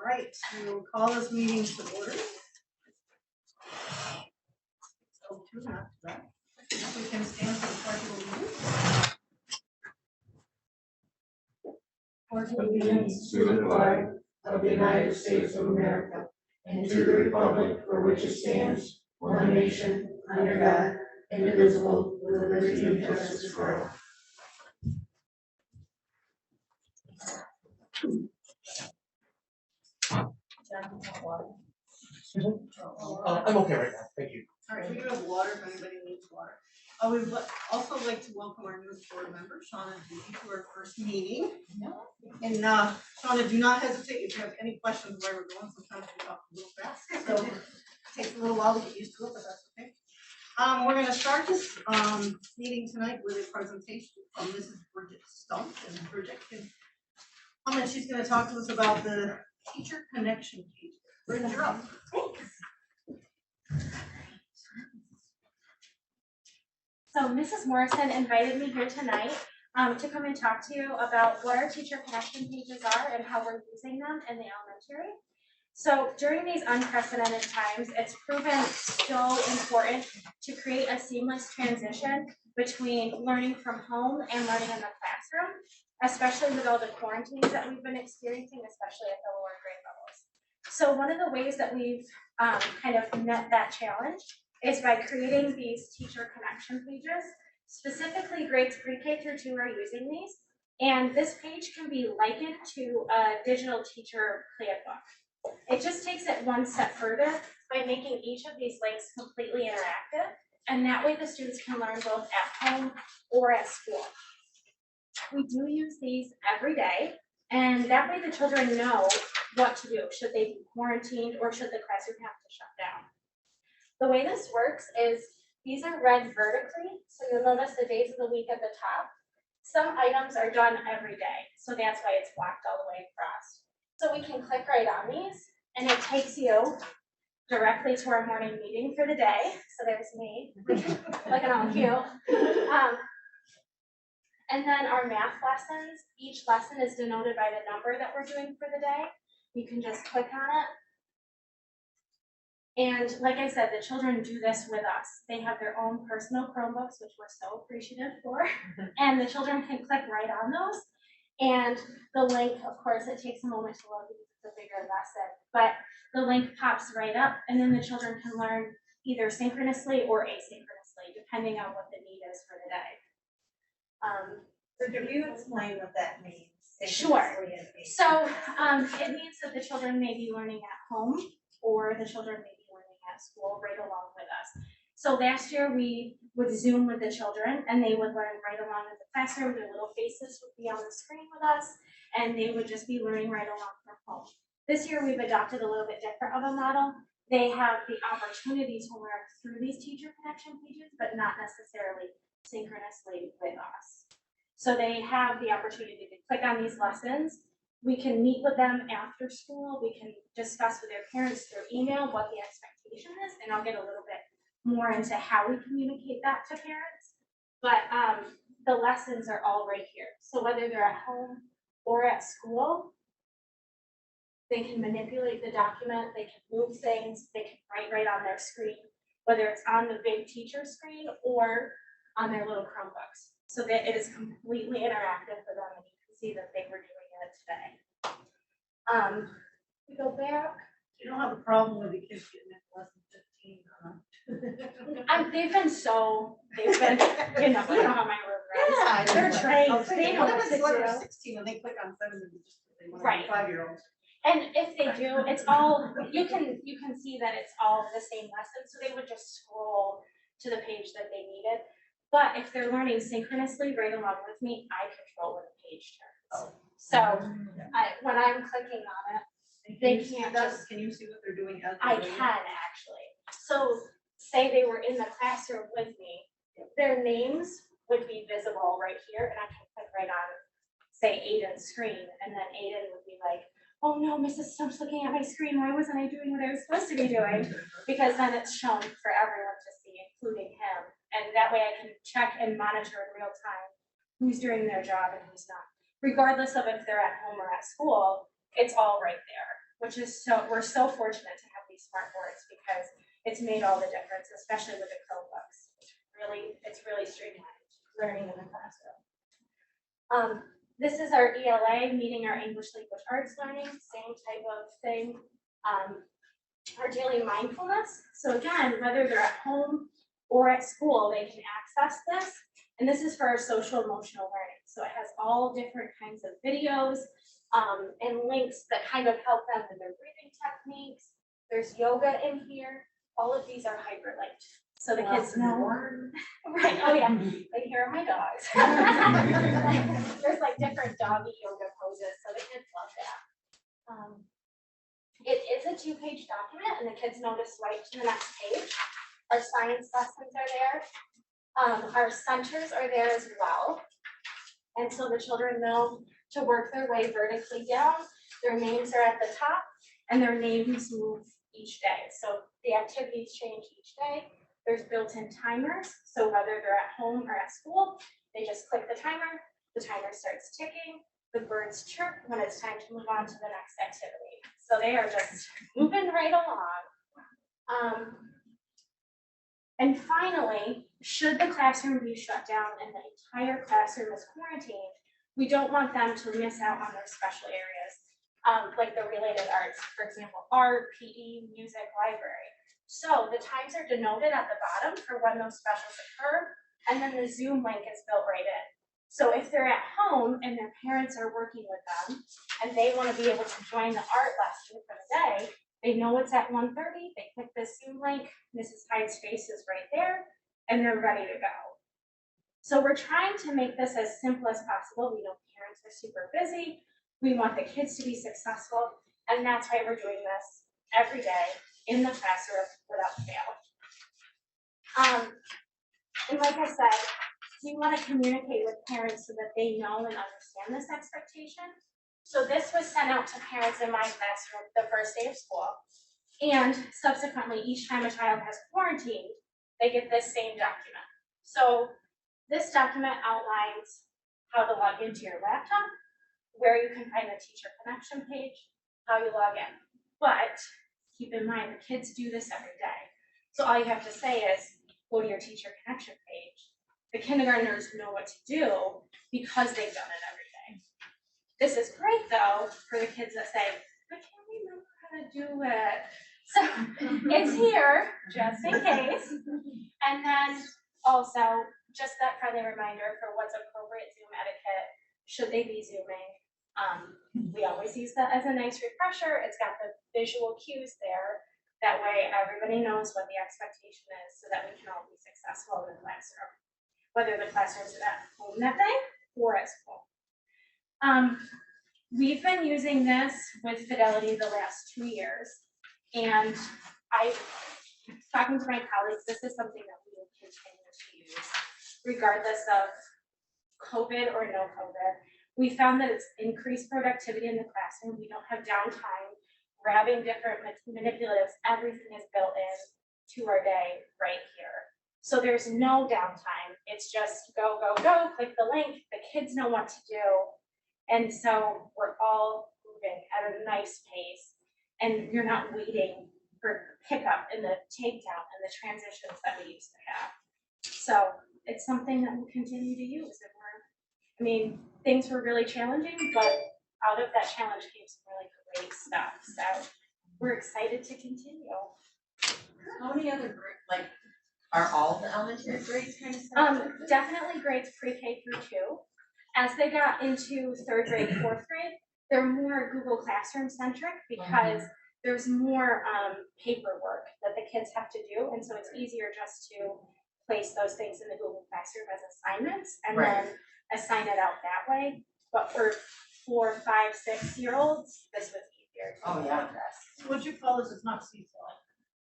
All right, we'll call this meeting to order. So, we can stand for the pledge of allegiance. Pledge allegiance to the flag of the United States of America and to the republic for which it stands, one nation, under God, indivisible, with liberty and justice for all. I'm okay right now, thank you. All right, we do have water if anybody needs water. We would also like to welcome our newest board member, Shauna D, to our first meeting. And Shauna, do not hesitate if you have any questions where we're going. Sometimes we talk a little fast, so it takes a little while to get used to it, but that's okay. We're going to start this meeting tonight with a presentation from Mrs. Bridget Stump, and Bridget can come and she's going to talk to us about the teacher connection page. Bridget, you're up. Thanks. So Mrs. Morrison invited me here tonight to come and talk to you about what our teacher connection pages are and how we're using them in the elementary. So during these unprecedented times, it's proven so important to create a seamless transition between learning from home and learning in the classroom, especially with all the quarantines that we've been experiencing, especially at the lower grade levels. So one of the ways that we've kind of met that challenge is by creating these teacher connection pages. Specifically, grades pre-K through 2 are using these, and this page can be likened to a digital teacher playbook. It just takes it one step further by making each of these links completely interactive, and that way the students can learn both at home or at school. We do use these every day, and that way the children know what to do. Should they be quarantined or should the classroom have to shut down? The way this works is these are read vertically, so you'll notice the days of the week at the top. Some items are done every day, so that's why it's blocked all the way across. So we can click right on these, and it takes you directly to our morning meeting for the day. So there's me, looking all cute. And then our math lessons, each lesson is denoted by the number that we're doing for the day. You can just click on it. And like I said, the children do this with us. They have their own personal Chromebooks, which we're so appreciative for. And the children can click right on those. And the link, of course, it takes a moment to load because it's a bigger lesson, but the link pops right up, and then the children can learn either synchronously or asynchronously, depending on what the need is for the day. So can you explain what that means? Sure. So it means that the children may be learning at home, or the children may be learning at school right along with us. So last year we would Zoom with the children, and they would learn right along in the classroom. Their little faces would be on the screen with us, and they would just be learning right along from home. This year we've adopted a little bit different of a model. They have the opportunity to learn through these teacher connection pages, but not necessarily synchronously with us. So they have the opportunity to click on these lessons. We can meet with them after school. We can discuss with their parents through email what the expectation is, and I'll get a little bit more into how we communicate that to parents. But the lessons are all right here. So whether they're at home or at school, they can manipulate the document, they can move things, they can write right on their screen, whether it's on the big teacher screen or on their little Chromebooks. So that it is completely interactive for them, and you can see that they were doing it today. We go back. You don't have a problem with the kids getting into lesson 15, They've been, you know how my room runs. Yeah, They're trained. Okay. They know what to do. 16 and they click on 7 and just they want Right. 5-year-olds. And if they do, it's all, you can see that it's all the same lesson. So they would just scroll to the page that they needed. But if they're learning synchronously right along with me, I control where the page turns. So when I'm clicking on it, they can't just. Can you see what they're doing? I can actually. So say they were in the classroom with me, their names would be visible right here, and I can click right on, say, Aiden's screen, and then Aiden would be like, oh no, Mrs. Stump's looking at my screen. Why wasn't I doing what I was supposed to be doing? Because then it's shown for everyone to see, including him. And that way I can check and monitor in real time who's doing their job and who's not. Regardless of if they're at home or at school, it's all right there. which is we're so fortunate to have these smart boards because it's made all the difference, especially with the Chromebooks. It's really streamlined learning in the classroom. This is our ELA, meeting our English language arts learning, same type of thing. Our daily mindfulness. So again, whether they're at home or at school, they can access this. And this is for our social emotional learning. So it has all different kinds of videos and links that kind of help them with their breathing techniques. There's yoga in here. All of these are hyperlinked. So the kids know. Right, oh yeah, they hear my dogs. There's like different doggy yoga poses, so the kids love that. It is a 2-page document and the kids know to swipe to the next page. Our science lessons are there. Our centers are there as well. And so the children know to work their way vertically down. Their names are at the top and their names move each day. So the activities change each day. There's built-in timers. So whether they're at home or at school, they just click the timer starts ticking, the birds chirp when it's time to move on to the next activity. So they are just moving right along. And finally, should the classroom be shut down and the entire classroom is quarantined, we don't want them to miss out on their special areas, like the related arts, for example, art, PE, music, library. So the times are denoted at the bottom for when those specials occur, and then the Zoom link is built right in. So if they're at home and their parents are working with them, and they want to be able to join the art lesson for the day, they know it's at 1:30, they click this Zoom link, Mrs. Hyde's face is right there, and they're ready to go. So we're trying to make this as simple as possible. We know parents are super busy. We want the kids to be successful, and that's why we're doing this every day in the classroom without fail. And like I said, we want to communicate with parents so that they know and understand this expectation. So this was sent out to parents in my classroom the first day of school. And subsequently, each time a child has quarantined, they get this same document. So this document outlines how to log into your laptop, where you can find the teacher connection page, how you log in. But keep in mind, the kids do this every day. So all you have to say is, go to your teacher connection page. The kindergartners know what to do because they've done it every day. This is great though for the kids that say, I can't remember how to do it. So it's here just in case. And then also just that friendly reminder for what's appropriate Zoom etiquette, should they be Zooming. We always use that as a nice refresher. It's got the visual cues there. That way everybody knows what the expectation is so that we can all be successful in the classroom, whether the classroom's at home that day or at school. We've been using this with Fidelity the last 2 years, and talking to my colleagues, this is something that we will continue to use regardless of COVID or no COVID. We found that it's increased productivity in the classroom. We don't have downtime. We're having different manipulatives. Everything is built in to our day right here. So there's no downtime. It's just go, go, go, click the link. The kids know what to do. And so we're all moving at a nice pace. And you're not waiting for pickup and the takedown and the transitions that we used to have. So it's something that we'll continue to use. And things were really challenging, but out of that challenge came some really great stuff. So we're excited to continue. How many other groups, are all the elementary grades kind of stuff? Definitely grades pre-K through 2. As they got into 3rd grade, 4th grade, they're more Google Classroom centric because there's more paperwork that the kids have to do. And so it's easier just to place those things in the Google Classroom as assignments and then assign it out that way. But for 4, 5, 6-year-olds, this was easier to do this. What you call this is not Seesaw.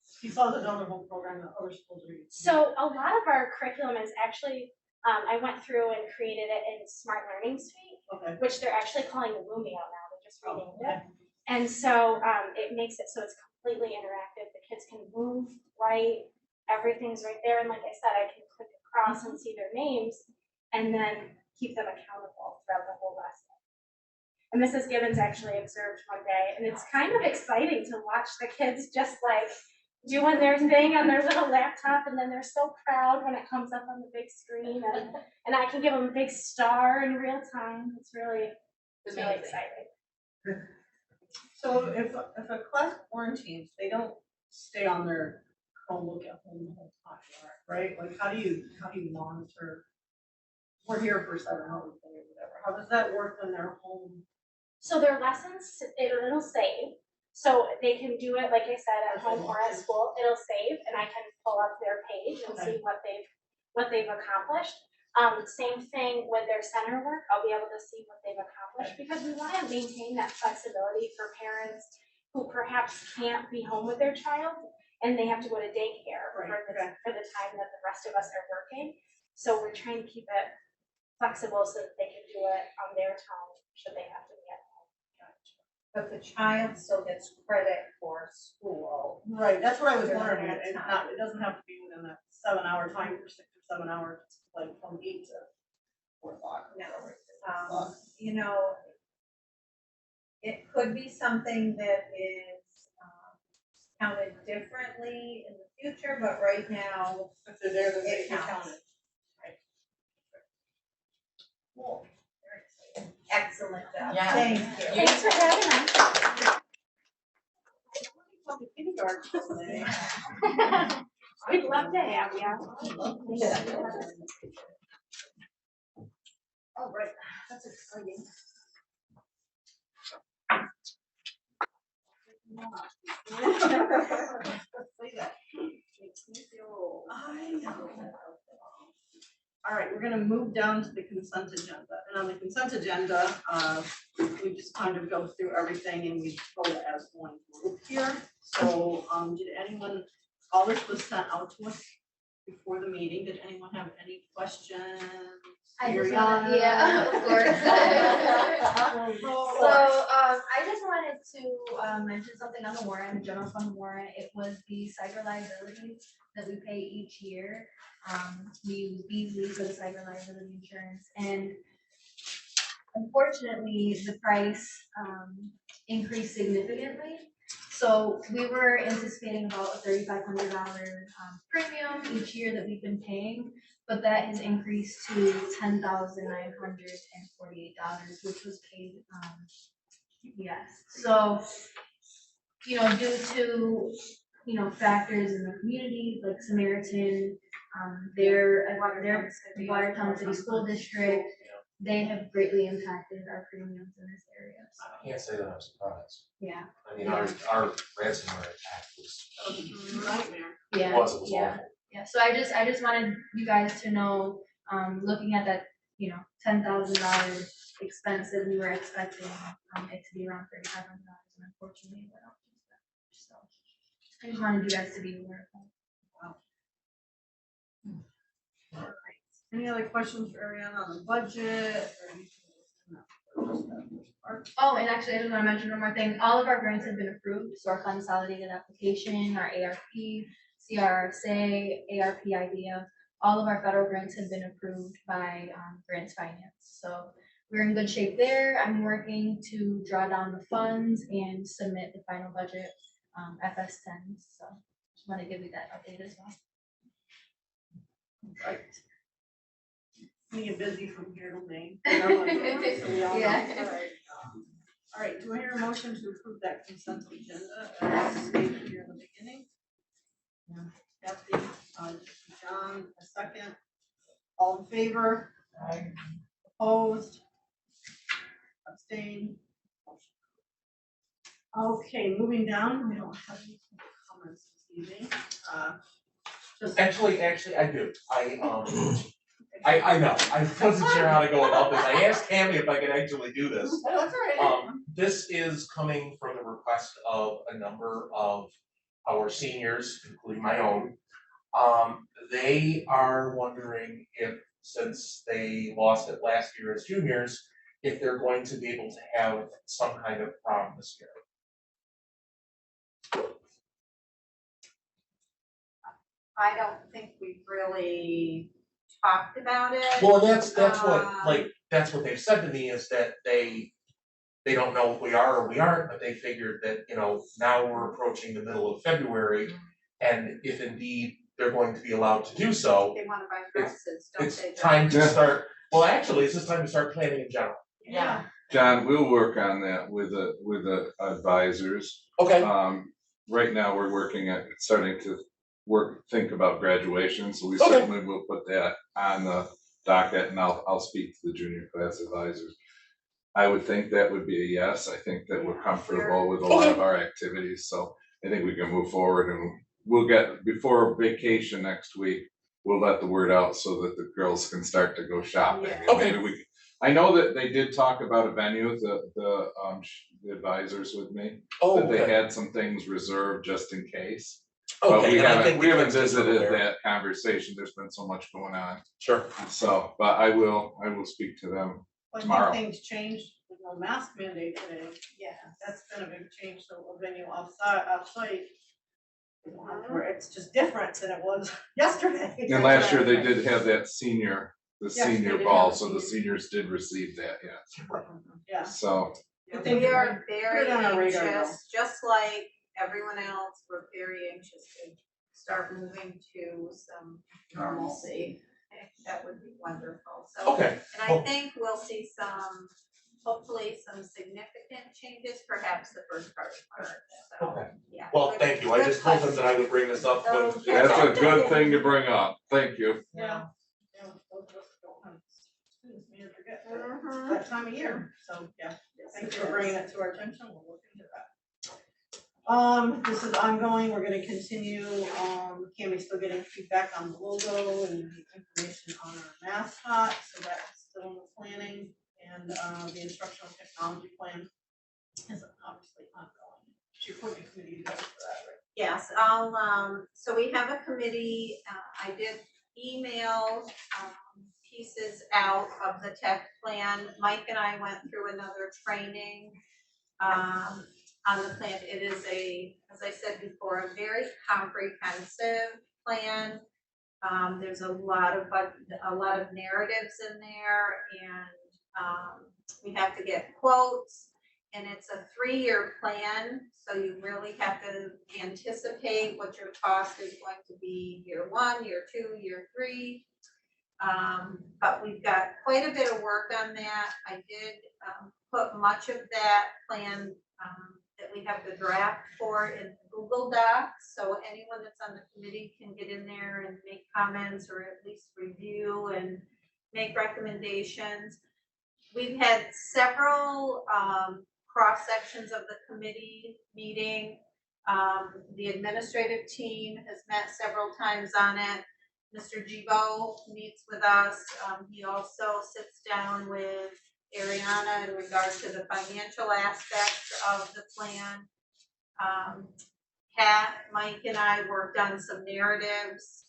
Seesaw is another whole program that other schools are using. So a lot of our curriculum is actually, I went through and created it in Smart Learning Suite, which they're actually calling Lumio now. They're just renamed it. And so it makes it so it's completely interactive. The kids can move, write, everything's right there. And like I said, I can click across and see their names and then keep them accountable throughout the whole lesson. And Mrs. Gibbons actually observed one day, and it's kind of exciting to watch the kids just like doing their thing on their little laptop, and then they're so proud when it comes up on the big screen, and I can give them a big star in real time. It's really exciting. So if a class quarantines, they don't stay on their Chromebook at home the whole time, right? Like how do you monitor? We're here for 7 hours a day or whatever. How does that work when they're home? So their lessons, it'll save. So they can do it, like I said, at home or at school. It'll save, and I can pull up their page and see what they've accomplished. Same thing with their center work. I'll be able to see what they've accomplished because we want to maintain that flexibility for parents who perhaps can't be home with their child and they have to go to daycare for the time that the rest of us are working. So we're trying to keep it flexible so that they can do it on their time should they have to be at home. But the child still gets credit for school. Right, that's what I was During wondering. that It doesn't have to be within that 7 hour time for 6 or 7 hours, like from 8 to 4 o'clock. No. You know, it could be something that is counted differently in the future, but right now, If they're there, then it they counts. count it. Cool. Excellent job. Yeah. Thank you. Thanks for having us. Welcome to kindergarten today. We'd love to have you. All right, that's exciting. Say that. Makes me feel old. I know. All right, we're gonna move down to the consent agenda, and on the consent agenda, we just kind of go through everything and we go as one group here. So, did anyone, all this was sent out to us before the meeting, did anyone have any questions? I just Mariana? wanted, yeah, of course. So, I just wanted to mention something on the warrant, the general fund warrant. It was the cyber liabilities that we pay each year. We use Beasley for the cyber liability insurance, and unfortunately, the price increased significantly. So we were anticipating about a $3,500 premium each year that we've been paying, but that has increased to $10,948, which was paid. Yes. So, you know, due to factors in the community like Samaritan, their Watertown City School District, they have greatly impacted our premiums in this area. So, I can't say that I'm surprised. yeah. I mean, our ransomware attack was, Nightmare. Yeah. it was awful. Yeah. So I just wanted you guys to know, looking at that, $10,000 expense that we were expecting, it to be around $3,500, and unfortunately, it went up to that. So I just wanted you guys to be aware of that. Any other questions for Ariana on the budget or anything? Oh, and actually, I just want to mention one more thing. All of our grants have been approved, so our consolidated application, our ARP, CRRSA, ARP IDEA, all of our federal grants have been approved by Grants Finance. So we're in good shape there. I'm working to draw down the funds and submit the final budget, FS10. So just want to give you that update as well. Right. We get busy from here to May. Yeah. All right, do I hear a motion to approve that consent agenda as stated here in the beginning? Kathy, John, a second. All in favor? Aye. Opposed? Abstained? Okay, moving down, we don't have any comments this evening. Just Actually, I do. I know, I wasn't sure how to go about this. I asked Tammy if I could actually do this. that's all right. This is coming from the request of a number of our seniors, including my own. They are wondering if, since they lost it last year as juniors, if they're going to be able to have some kind of prom this year. I don't think we've really talked about it. Well, and that's what they've said to me, is that they they don't know if we are or we aren't, but they figured that, now we're approaching the middle of February. And if indeed they're going to be allowed to do so, They wanna buy dresses, don't it's they? time to start, well, actually, it's just time to start planning in general. Yeah. John, we'll work on that with the advisors. Okay, Right now, we're working at starting to think about graduation, so we Okay. certainly will put that on the docket, and I'll speak to the junior class advisors. I would think that would be a yes. I think that we're comfortable with a lot of our activities, so I think we can move forward, and we'll get, before vacation next week, we'll let the word out so that the girls can start to go shopping. Yeah. And Okay. maybe I know that they did talk about a venue, the advisors with me, that they okay, had some things reserved just in case. But okay, we and I haven't, think we the haven't kids are visited aware. that conversation. There's been so much going on. Sure, So, but I will speak to them. Well, Tomorrow. I think things changed with no mask mandate today. Yeah, that's been a big change, so a venue outside. Where it's just different than it was yesterday. And last year they did have that the Yes, they senior did ball, have so the senior. seniors did receive that, yes. Yeah. So, I think We are put very it on our radar now. anxious, just like everyone else, we're very anxious to start moving to some normalcy. That would be wonderful, so, okay, and I think we'll see hopefully some significant changes, perhaps the first part of March, so, okay. yeah. Well, good- thank you. I good just told them question. that I would bring this up when. Okay. that's a good thing to bring up. Thank you. Yeah. Yeah, those of us that don't have students, we forget that Mhm. that time of year, so, yeah. Thanks for bringing it to our attention, we'll look into that. This is ongoing, we're gonna continue, Cammie's still getting feedback on the logo and the information on our mascot, so that's still in the planning. And, the instructional technology plan is obviously ongoing. She put the committee together for that, right? Yes, so we have a committee, I did email, pieces out of the tech plan. Mike and I went through another training, on the plan. It is as I said before, a very comprehensive plan. There's a lot of narratives in there, and, we have to get quotes. And it's a 3-year plan, so you really have to anticipate what your cost is going to be year 1, year 2, year 3. But we've got quite a bit of work on that. I did put much of that plan that we have the draft for in Google Docs, so anyone that's on the committee can get in there and make comments or at least review and make recommendations. We've had several cross sections of the committee meeting. The administrative team has met several times on it. Mr. Gibo meets with us. He also sits down with Ariana in regard to the financial aspects of the plan. Pat, Mike and I worked on some narratives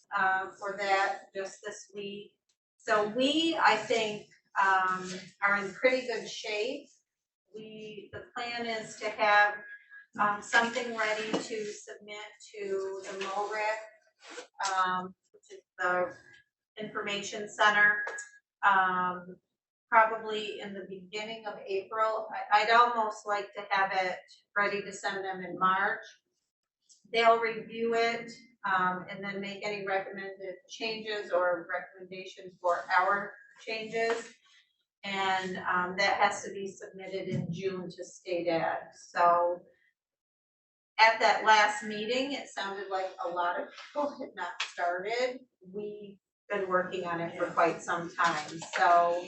for that just this week. So we, I think, are in pretty good shape. The plan is to have something ready to submit to the MORIC, which is the information center, probably in the beginning of April. I'd almost like to have it ready to send them in March. They'll review it and then make any recommended changes or recommendations for our changes. And that has to be submitted in June to state ed. So at that last meeting, it sounded like a lot of people had not started. We've been working on it for quite some time. So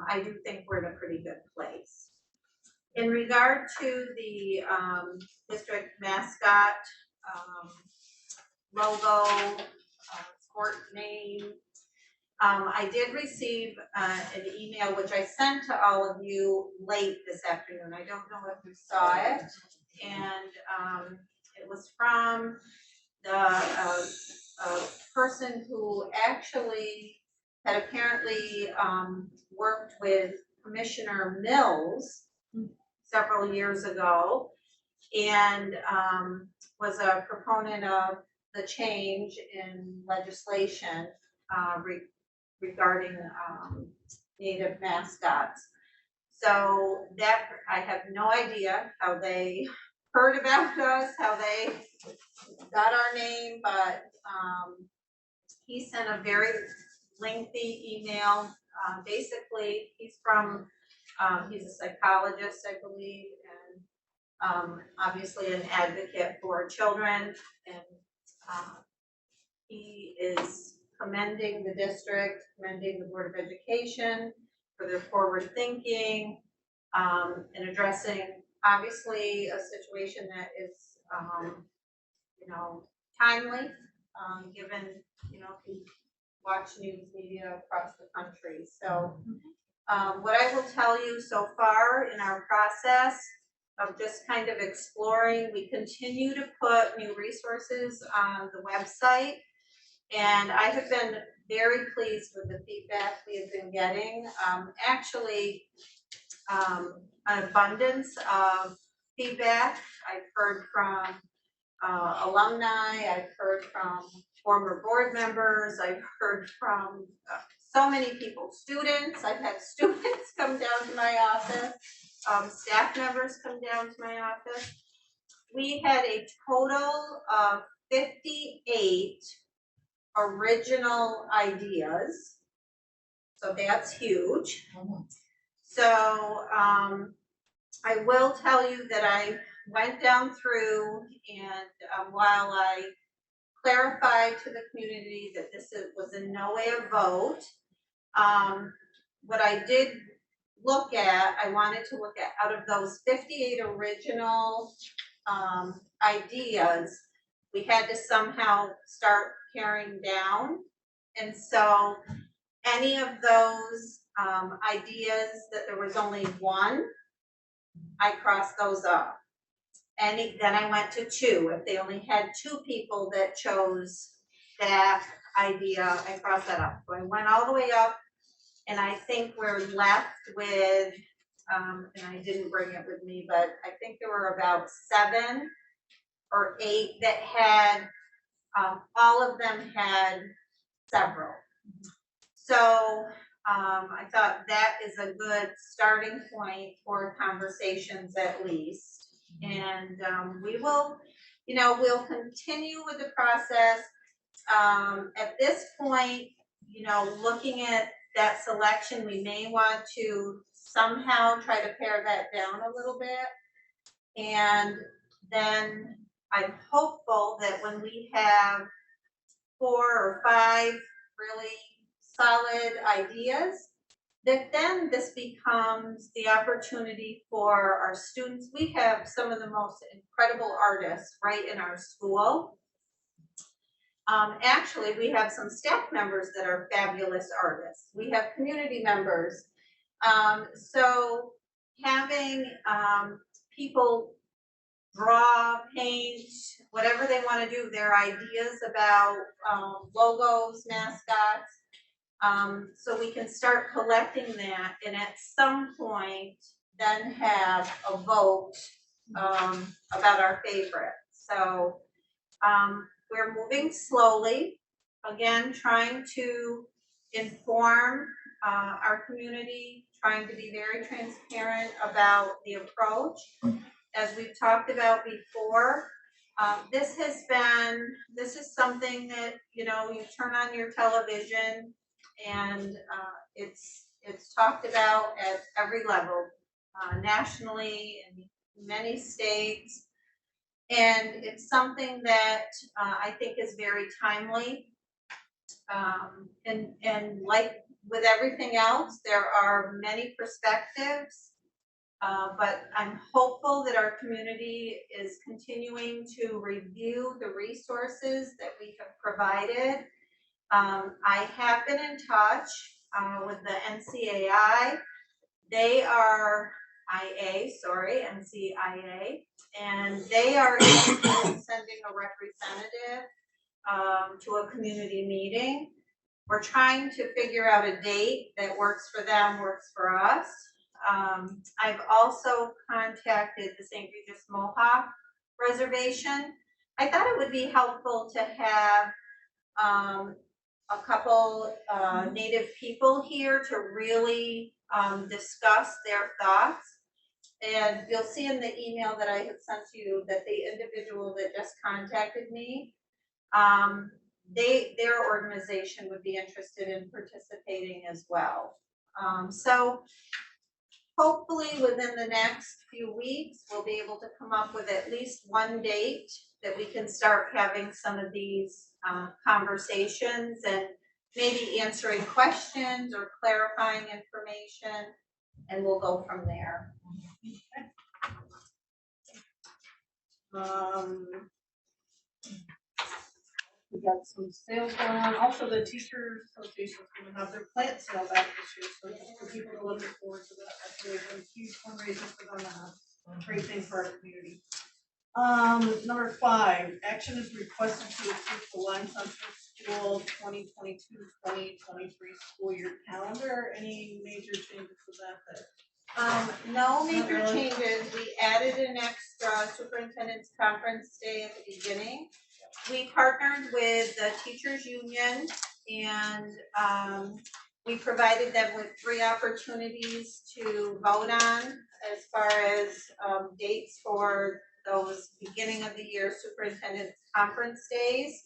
I do think we're in a pretty good place. In regard to the district mascot, logo, sport name, I did receive an email which I sent to all of you late this afternoon. I don't know if you saw it. And it was from the person who actually had apparently worked with Commissioner Mills several years ago, and was a proponent of the change in legislation regarding native mascots. So that, I have no idea how they heard about us, how they got our name, but he sent a very lengthy email. Basically, he's a psychologist, I believe, and obviously an advocate for children, and he is commending the district, commending the Board of Education for their forward thinking, and addressing obviously a situation that is, timely, given, if you watch news media across the country. So, what I will tell you so far in our process of just kind of exploring, we continue to put new resources on the website. And I have been very pleased with the feedback we have been getting. Actually, an abundance of feedback. I've heard from alumni, I've heard from former board members, I've heard from so many people, students. I've had students come down to my office, staff members come down to my office. We had a total of 58 original ideas, so that's huge. So I will tell you that I went down through, and while I clarified to the community that was in no way a vote, what I did look at, I wanted to look at, out of those 58 original ideas, we had to somehow start paring down. And so any of those ideas that there was only one, I crossed those off. And then I went to two. If they only had two people that chose that idea, I crossed that off. So I went all the way up, and I think we're left with, and I didn't bring it with me, but I think there were about 7 or 8 that had, all of them had several. So I thought that is a good starting point for conversations at least. And we will, we'll continue with the process. At this point, looking at that selection, we may want to somehow try to pare that down a little bit. And then I'm hopeful that when we have 4 or 5 really solid ideas, that then this becomes the opportunity for our students. We have some of the most incredible artists right in our school. Actually, we have some staff members that are fabulous artists. We have community members. So having people draw, paint, whatever they want to do, their ideas about logos, mascots, so we can start collecting that, and at some point then have a vote about our favorite. So we're moving slowly, again, trying to inform our community, trying to be very transparent about the approach. As we've talked about before, this is something that, you turn on your television and it's talked about at every level, nationally in many states. And it's something that I think is very timely. And like with everything else, there are many perspectives. But I'm hopeful that our community is continuing to review the resources that we have provided. I have been in touch with the NCAI. They are NCIA, and they are sending a representative to a community meeting. We're trying to figure out a date that works for them, works for us. I've also contacted the St. Regis Mohawk Reservation. I thought it would be helpful to have a couple Native people here to really discuss their thoughts. And you'll see in the email that I had sent you that the individual that just contacted me, their organization would be interested in participating as well. So hopefully within the next few weeks, we'll be able to come up with at least one date that we can start having some of these conversations and maybe answering questions or clarifying information, and we'll go from there. We got some sales going on. Also, the teacher association is gonna have their plant sale back this year, so just for people to look forward to that. That's really a huge fundraiser for them to have. Great thing for our community. Number 5, action is requested to approve the Lyme Central School 2022-2023 school year calendar. Any major changes to that? No major Not really. changes. We added an extra superintendent's conference day at the beginning. We partnered with the teachers union and we provided them with 3 opportunities to vote on as far as dates for those beginning of the year superintendent's conference days.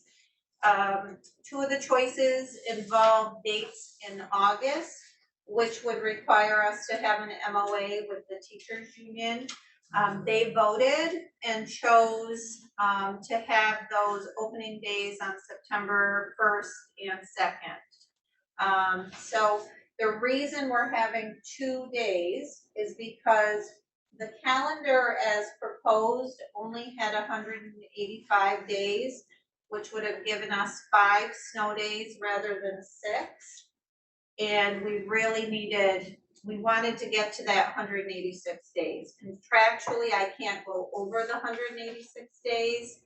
2 of the choices involve dates in August, which would require us to have an MOA with the teachers union. They voted and chose to have those opening days on September 1st and 2nd. So the reason we're having 2 days is because the calendar as proposed only had 185 days, which would have given us 5 snow days rather than 6. And we really we wanted to get to that 186 days. Contractually, I can't go over the 186 days,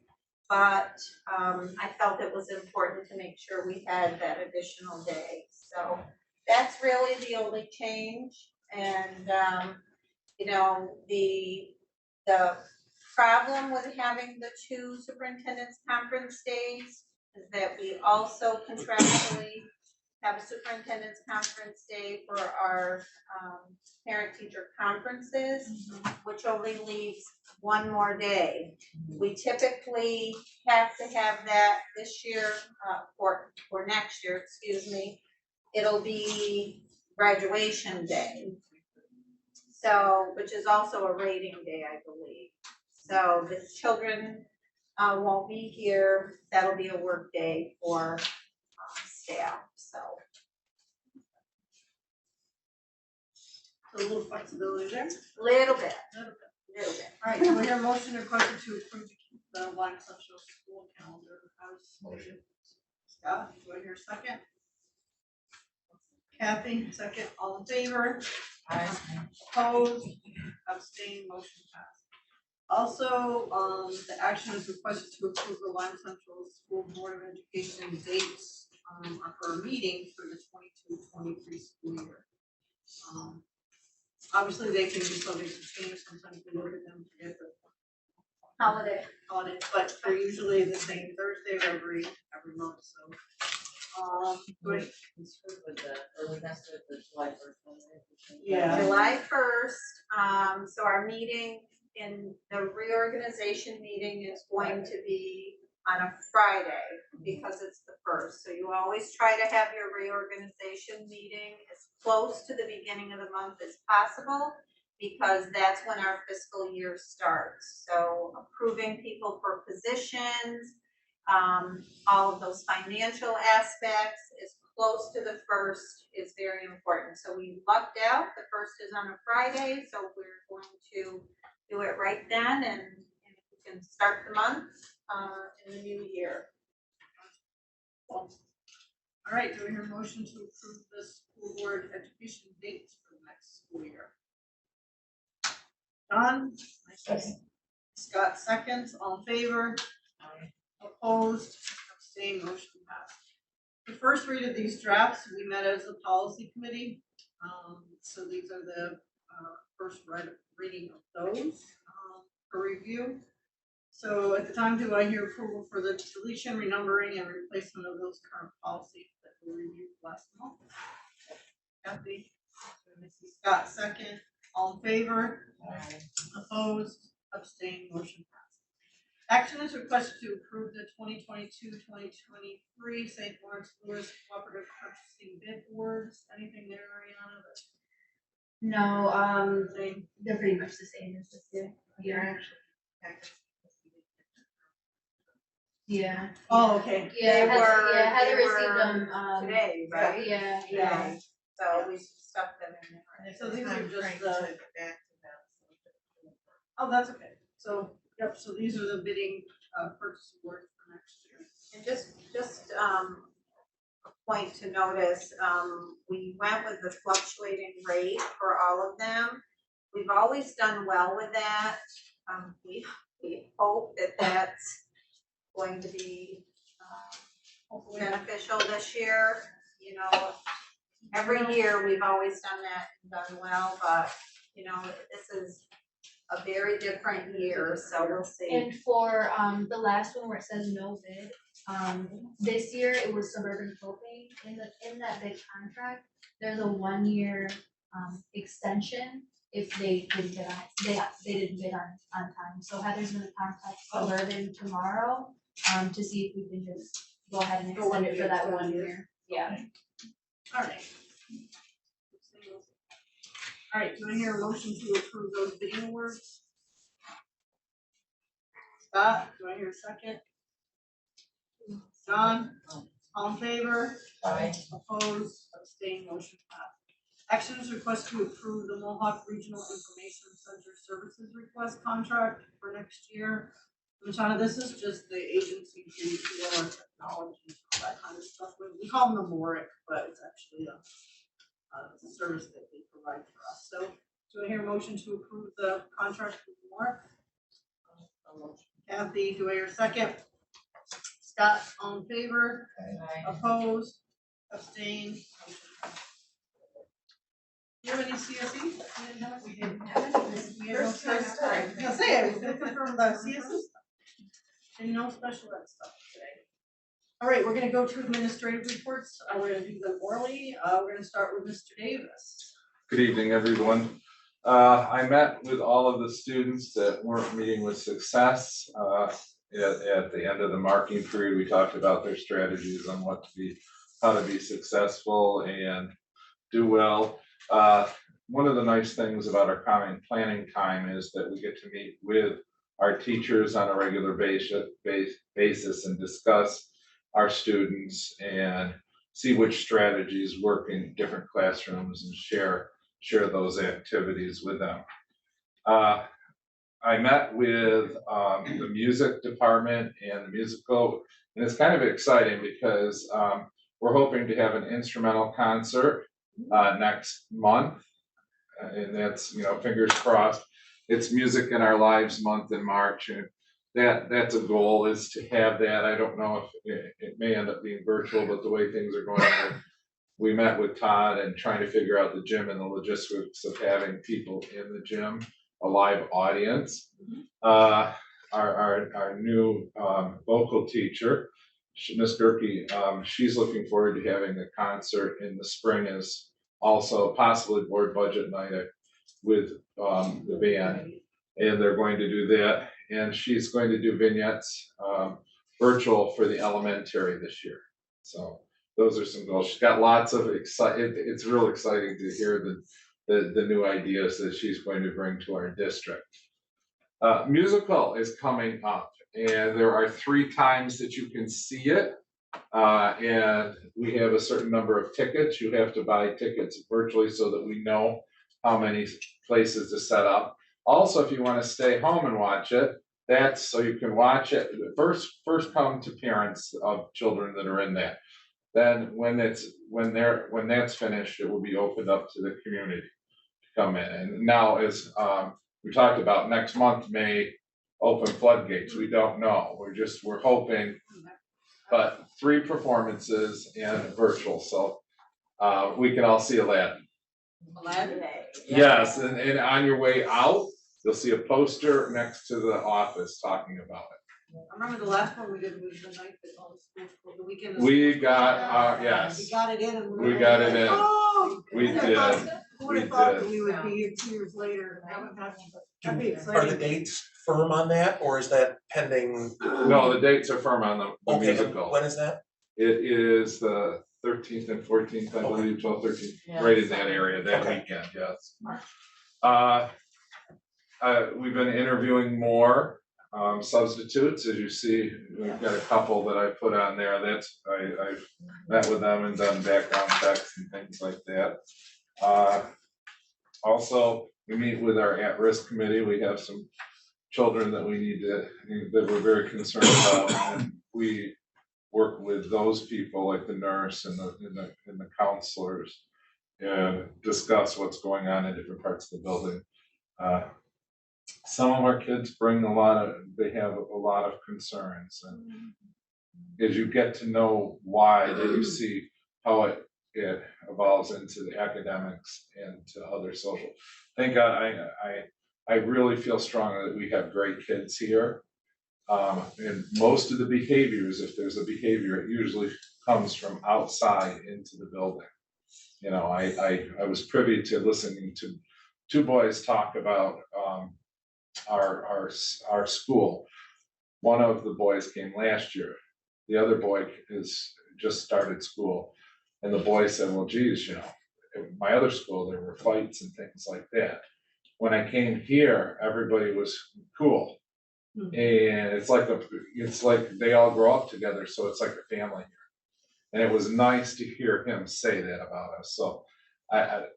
but I felt it was important to make sure we had that additional day. So that's really the only change. And you know, the problem with having the 2 superintendent's conference days is that we also contractually have a superintendent's conference day for our parent-teacher conferences, which only leaves 1 more day. We typically have to have that this year, or next year, excuse me. It'll be graduation day. So, which is also a rating day, I believe. So the children won't be here. That'll be a work day for staff, so. A little flexibility there. Little bit. All right, do we hear a motion requested to approve the Lyme Central School calendar as motion? Scott, do I hear a second? Kathy, second. All in favor? Aye. Opposed? Abstained? Motion passed. Also, the action is requested to approve the Lyme Central School Board of Education dates for a meeting for the 22-23 school year. Obviously, they can be subject to change. Sometimes we look at them to get the Holiday. audit, but they're usually the same Thursday of every month. So, good. It's good with the early master of the July 1st. Yeah. July 1st, so our meeting in the reorganization meeting is going to be on a Friday because it's the 1st. So you always try to have your reorganization meeting as close to the beginning of the month as possible because that's when our fiscal year starts. So approving people for positions, all of those financial aspects as close to the 1st is very important. So we lucked out, the 1st is on a Friday, so we're going to do it right then and we can start the month in the new year. All right, do we hear a motion to approve the school board education dates for the next school year? John? Scott seconds, all in favor? Opposed? Abstained? Motion passed. The first read of these drafts, we met as a policy committee. So these are the first reading of those for review. So at the time, do I hear approval for the deletion, renumbering, and replacement of those current policies that we reviewed last month? Kathy? Scott, second. All in favor? Opposed? Abstained? Motion passed. Action is requested to approve the 2022-2023 St. Lawrence Lewis Cooperative Purchasing Bid Awards. Anything there, Ariana? No, Same. they're pretty much the same as this year. Yeah. Oh, okay. Yeah, They were- Heather they received were them, Today, right? yeah. Today, so we stuck them in there. So these are just the. Oh, that's okay. So, yep, so these are the bidding, purchase awards for next year. And just a point to notice, we went with the fluctuating rate for all of them. We've always done well with that. We hope that that's going to be beneficial this year. You know, every year we've always done that and done well, but you know, this is a very different year, so we'll see. And for the last one where it says no bid, this year it was Suburban Propane. In that bid contract, there's a 1 year extension if they didn't bid on it. They didn't bid on time. So Heather's gonna contact Suburban tomorrow to see if we can just go ahead and extend it for that 1 year. Yeah. All right. All right, do I hear a motion to approve those bidding awards? Scott, do I hear a second? John, all in favor? Aye. Opposed, abstained, motion passed. Action is request to approve the Mohawk Regional Information Center Services Request Contract for next year. Lashana, this is just the agency fee for our technology, that kind of stuff. We call them the MORIC, but it's actually a service that they provide for us. So do I hear a motion to approve the contract with MORIC? Kathy, do I hear a second? Scott, all in favor? Opposed? Abstained? Do you have any CSE? We didn't have any this year. First time. I was gonna say, I was gonna confirm the CSE stuff. And no special ed stuff today. All right, we're gonna go to administrative reports. We're gonna do them orally. We're gonna start with Mr. Davis. Good evening, everyone. I met with all of the students that weren't meeting with success. At the end of the marking period, we talked about their strategies on how to be successful and do well. One of the nice things about our common planning time is that we get to meet with our teachers on a regular basis and discuss our students and see which strategies work in different classrooms and share those activities with them. I met with the music department and the musical, and it's kind of exciting because we're hoping to have an instrumental concert next month, and that's, you know, fingers crossed. It's Music in Our Lives month in March, and that's a goal, is to have that. I don't know if it may end up being virtual, but the way things are going, we met with Todd and trying to figure out the gym and the logistics of having people in the gym, a live audience. Our new vocal teacher, Miss Gerke, she's looking forward to having a concert in the spring, as also possibly board budget night with the band, and they're going to do that. And she's going to do vignettes virtual for the elementary this year. So those are some goals. She's got lots of it's real exciting to hear the new ideas that she's going to bring to our district. Musical is coming up, and there are 3 times that you can see it. And we have a certain number of tickets. You have to buy tickets virtually so that we know how many places to set up. Also, if you want to stay home and watch it, that's so you can watch it. First come to parents of children that are in that. Then when that's finished, it will be opened up to the community to come in. And now, as we talked about, next month may open floodgates. We don't know. We're hoping, but 3 performances and virtual, so we can all see Aladdin. Aladdin? Yes, and on your way out, you'll see a poster next to the office talking about it. I remember the last one we did was the night that all the schools closed, the weekend. We got, yes, We got it in and we got it in. Oh! We Who would've did. thought- Who would We have thought did. that we would be here 2 years later and haven't had one, but that'd be Are exciting. the dates firm on that, or is that pending? No, the dates are firm on the Okay, and musical. when is that? It is the 13th and 14th, I believe, 12th, 13th, Yeah. right in that area, that Okay. weekend, yes. We've been interviewing more substitutes, as you see, we've got a couple that I put on there, I've met with them and done background checks and things like that. Also, we meet with our at-risk committee, we have some children that that we're very concerned about, and we work with those people, like the nurse and the counselors, and discuss what's going on in different parts of the building. Some of our kids they have a lot of concerns, and as you get to know why, then you see how it evolves into the academics and to other social. Thank God, I really feel strongly that we have great kids here. And most of the behaviors, if there's a behavior, it usually comes from outside into the building. You know, I was privy to listening to two boys talk about our school. One of the boys came last year. The other boy is just started school. And the boy said, well, geez, you know, at my other school, there were fights and things like that. When I came here, everybody was cool. And it's like they all grow up together, so it's like a family here. And it was nice to hear him say that about us. So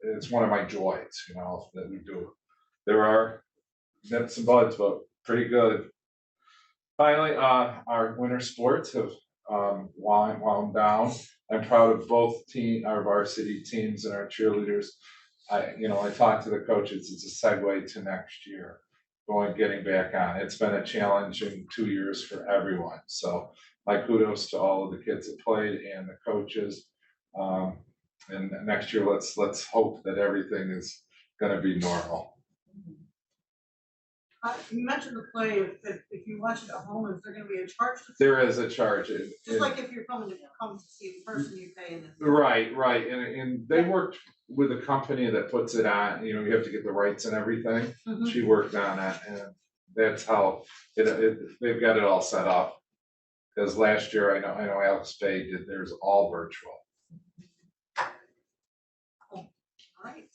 it's one of my joys, you know, that we do. There are nips and buds, but pretty good. Finally, our winter sports have wound down. I'm proud of both our varsity teams and our cheerleaders. I talked to the coaches, it's a segue to next year, getting back on. It's been a challenging 2 years for everyone. So my kudos to all of the kids that played and the coaches. And next year, let's hope that everything is gonna be normal. You mentioned the play, if you watch it at home, is there gonna be a charge? There is a charge. Just like if you're coming to see the person you pay and. Right, and they worked with a company that puts it on, you know, you have to get the rights and everything. Mhm. She worked on it, and that's how they've got it all set up. Because last year, I know Alex Bay did theirs all virtual. Alright.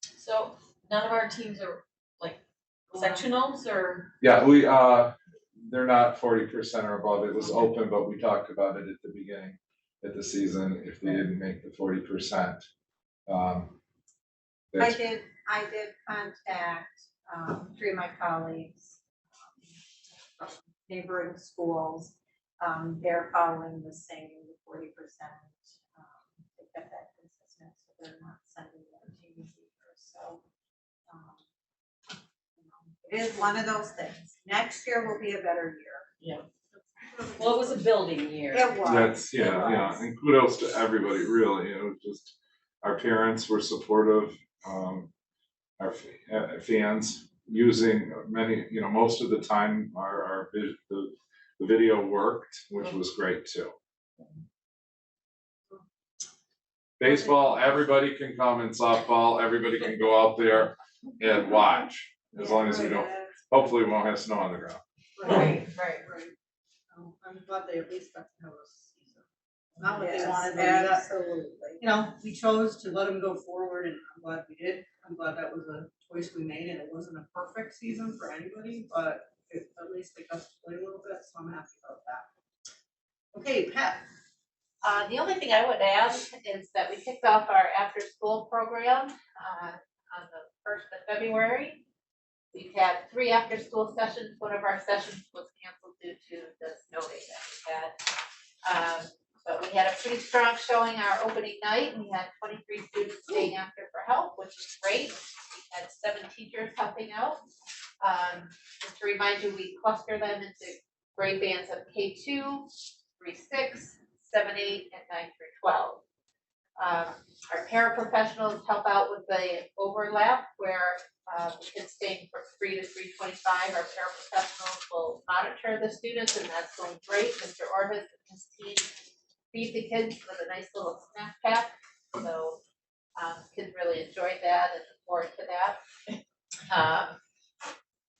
So none of our teams are like sectionals or? Yeah, they're not 40% or above, it was open, but we talked about it at the beginning, at the season, if they didn't make the 40%. I did contact, 3 of my colleagues, from neighboring schools, they're following the same 40%. They kept that consistent, so they're not sending their teams either, so. It is one of those things, next year will be a better year. Well, it was a building year. It was. That's, yeah, and kudos to everybody, really, just, our parents were supportive, our fans using many, most of the time, the video worked, which was great too. Baseball, everybody can come, and softball, everybody can go out there and watch, as long as we don't, hopefully we won't have snow on the ground. Right. I'm glad they at least got to have a season. Not what they Yes, wanted, but we got, absolutely. we chose to let them go forward, and I'm glad we did. I'm glad that was a choice we made, and it wasn't a perfect season for anybody, but at least they got to play a little bit, so I'm happy about that. Okay, Pat. The only thing I would add is that we kicked off our after-school program on the 1st of February. We've had 3 after-school sessions. One of our sessions was canceled due to the snow day that we had. But we had a pretty strong showing our opening night. We had 23 students staying after for help, which is great. We had 7 teachers helping out. Just to remind you, we cluster them into grade bands of K2, 3-6, 7-8, and 9-12. Our paraprofessionals help out with the overlap where the kids staying from 3 to 3:25. Our paraprofessionals will monitor the students, and that's going great. Mr. Orvis and his team feed the kids with a nice little snack pack. So kids really enjoyed that and look forward to that.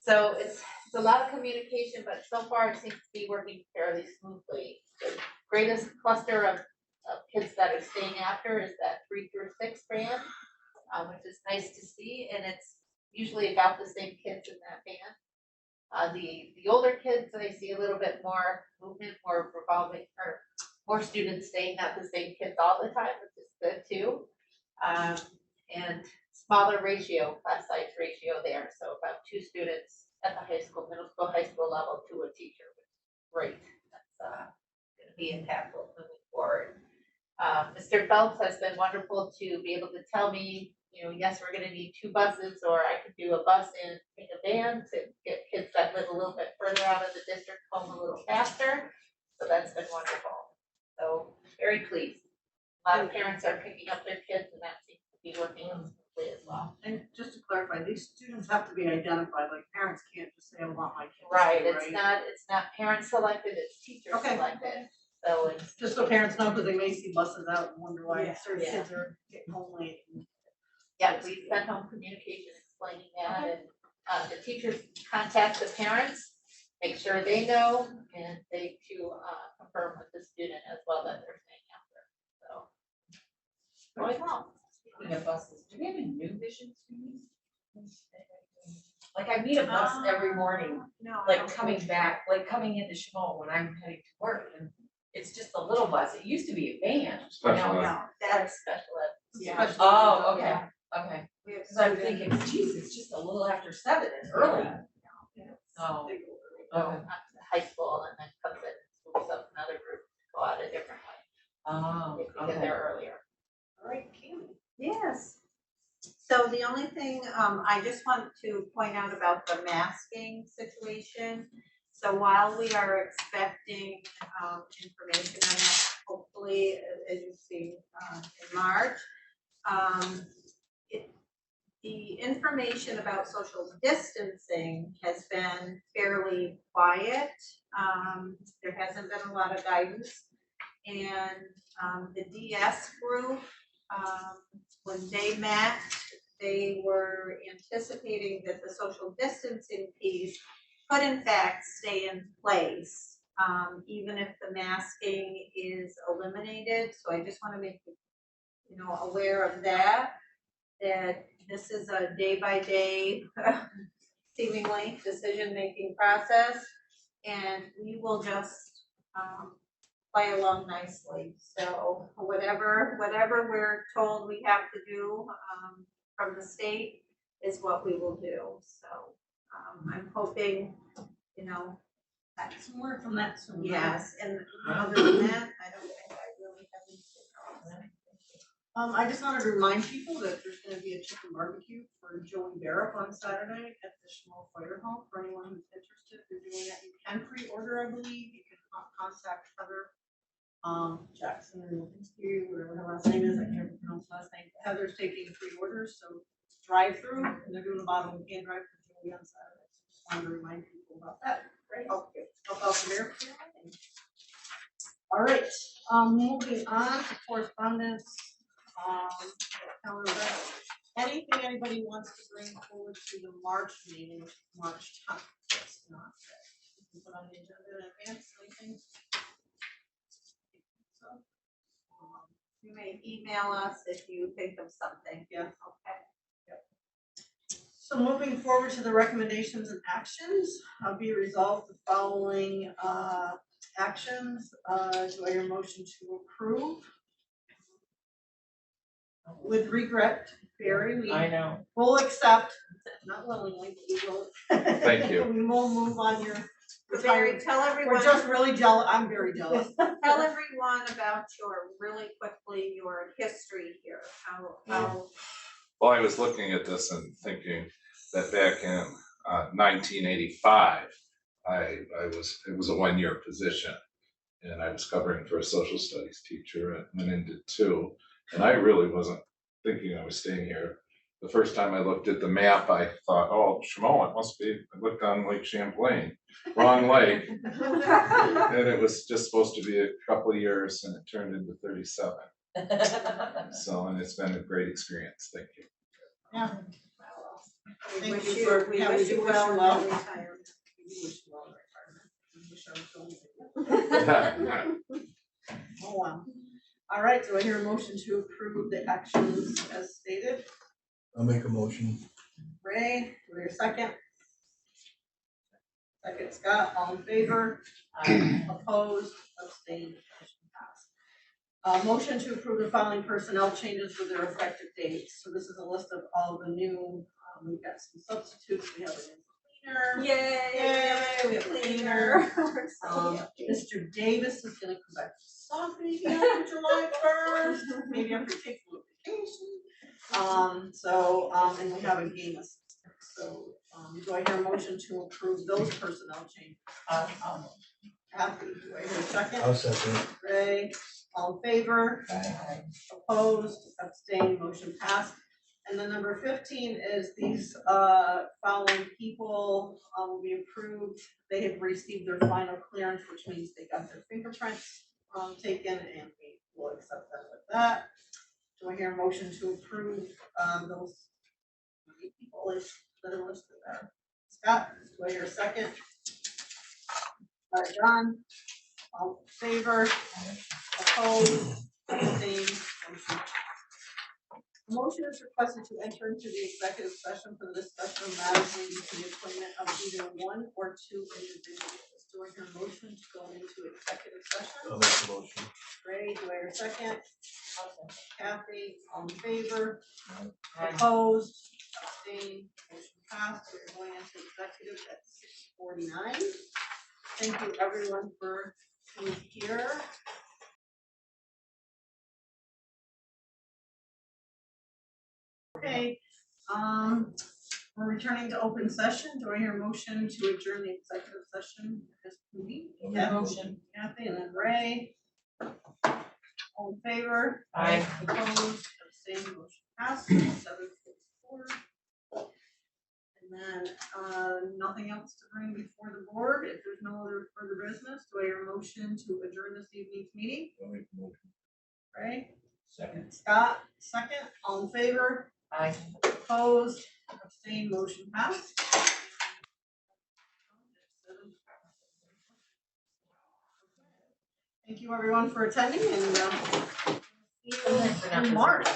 So it's a lot of communication, but so far it seems to be working fairly smoothly. The greatest cluster of kids that are staying after is that 3 through 6 band, which is nice to see, and it's usually about the same kids in that band. The older kids, I see a little bit more movement, more revolving, or more students staying, not the same kids all the time, which is good too. And smaller ratio, class size ratio there, so about 2 students at the high school, middle school, high school level to a teacher, which is great. That's gonna be impactful moving forward. Mr. Phelps has been wonderful to be able to tell me, yes, we're gonna need 2 buses, or I could do a bus and take a van to get kids that live a little bit further out of the district home a little faster. So that's been wonderful. So very pleased. A lot of parents are picking up their kids, and that seems to be working smoothly as well. And just to clarify, these students have to be identified, like parents can't just say, I want my kids. Right, it's not parent selected, it's teacher Okay. selected. So it's Just so parents know, because they may see buses out and wonder why certain Yeah. kids are getting home late. Yeah, we sent home communication explaining that, and the teachers contact the parents, make sure they know, and they too confirm with the student as well that they're staying after, so. Going well. Speaking of buses, do we have any new Vision students? Like I meet a bus every morning, No, I like don't coming think- back, like coming into Schmo when I'm heading to work, and it's just a little bus. It used to be a van. Special ed. No, That's that's, special ed. yeah. Especially- Oh, okay, okay. We have Cause I'm students- thinking, geez, it's just a little after 7, it's early. Yeah. Oh, They go early. Go up to high school and then comes in, and moves up another group, go out a different way, oh, if we get okay. there earlier. All right, Kaylee. Yes. So the only thing, I just want to point out about the masking situation. So while we are expecting, information on that, hopefully, as you see, in March, the information about social distancing has been fairly quiet. There hasn't been a lot of guidance. And, the DS group, when they met, they were anticipating that the social distancing piece could in fact stay in place, even if the masking is eliminated. So I just want to make you, aware of that this is a day-by-day seemingly decision-making process, and we will just play along nicely. So whatever we're told we have to do from the state is what we will do. So I'm hoping, Some word from that soon. yes, and other than that, I don't think I really have anything else. I just wanted to remind people that there's gonna be a chicken barbecue for Joey Barrett on Saturday at the Schmo Fire Hall. For anyone who's interested in doing that, you can pre-order, I believe. You can contact Heather Jackson, whatever her last name is, I can't pronounce the last name. Heather's taking pre-orders, so drive-through, and they're doing a bottle and can drive for Joey on Saturday. So just wanted to remind people about that. Great. Help out the mayor. All right, moving on to correspondence. Calendar. Anything anybody wants to bring forward to the March meeting, March 10th? It's not that. You can put on the agenda in advance, anything? So, You may email us if you think of something. Yeah. Okay. So moving forward to the recommendations and actions, be resolved the following actions. Do I hear a motion to approve? With regret, Barry, we I know. will accept, not willingly, but we will. Thank you. We will move on your Barry, retirement. tell We're everyone, just really jealous, I'm very jealous. tell everyone about really quickly, your history here, how. Well, I was looking at this and thinking that back in 1985, it was a 1-year position. And I was covering for a social studies teacher and went into 2. And I really wasn't thinking I was staying here. The first time I looked at the map, I thought, oh, Shimo, it must be, I looked on Lake Champlain, wrong lake. And it was just supposed to be a couple of years and it turned into 37. So, and it's been a great experience. Thank you. Yeah. We Thank wish you for, we yeah, we wish do you wish well you in well. your retirement. We wish you well in retirement. Oh, wow. All right, do I hear a motion to approve the actions as stated? I'll make a motion. Ray, do I hear a second? Second, Scott, all in favor? Opposed, abstained, motion passed. Motion to approve the following personnel changes with their effective dates. So this is a list of all the new, we've got some substitutes, we have a new cleaner. Yay, we have a cleaner. We're so happy. Mr. Davis is gonna come back to soccer maybe after July 1st, maybe after taking a vacation. And we have a game assistant, so, do I hear a motion to approve those personnel changes? Kathy, do I hear a second? I'll second. Ray, all in favor? Aye. Opposed, abstained, motion passed. And then number 15 is these following people will be approved. They have received their final clearance, which means they got their fingerprints taken, and we will accept them with that. Do I hear a motion to approve those people that are listed there? Scott, do I hear a second? John, all in favor? Opposed, abstained, motion passed. A motion is requested to enter into the executive session for the discussion of matters relating to the appointment of either one or two individuals. Do I hear a motion to go into executive session? I'll make the motion. Ray, do I hear a second? Kathy, all in favor? Opposed, abstained, motion passed. We're going into executive at 6:49. Thank you everyone for being here. Okay, we're returning to open session. Do I hear a motion to adjourn the executive session as convened? Motion. Kathy and then Ray. All in favor? Aye. Opposed, abstained, motion passed, 7:54. And then, nothing else to bring before the board. If there's no other further business, do I hear a motion to adjourn this evening's meeting? I'll make the motion. Ray? Second. Scott, second. All in favor? Aye. Opposed, abstained, motion passed. Thank you everyone for attending and see you in March.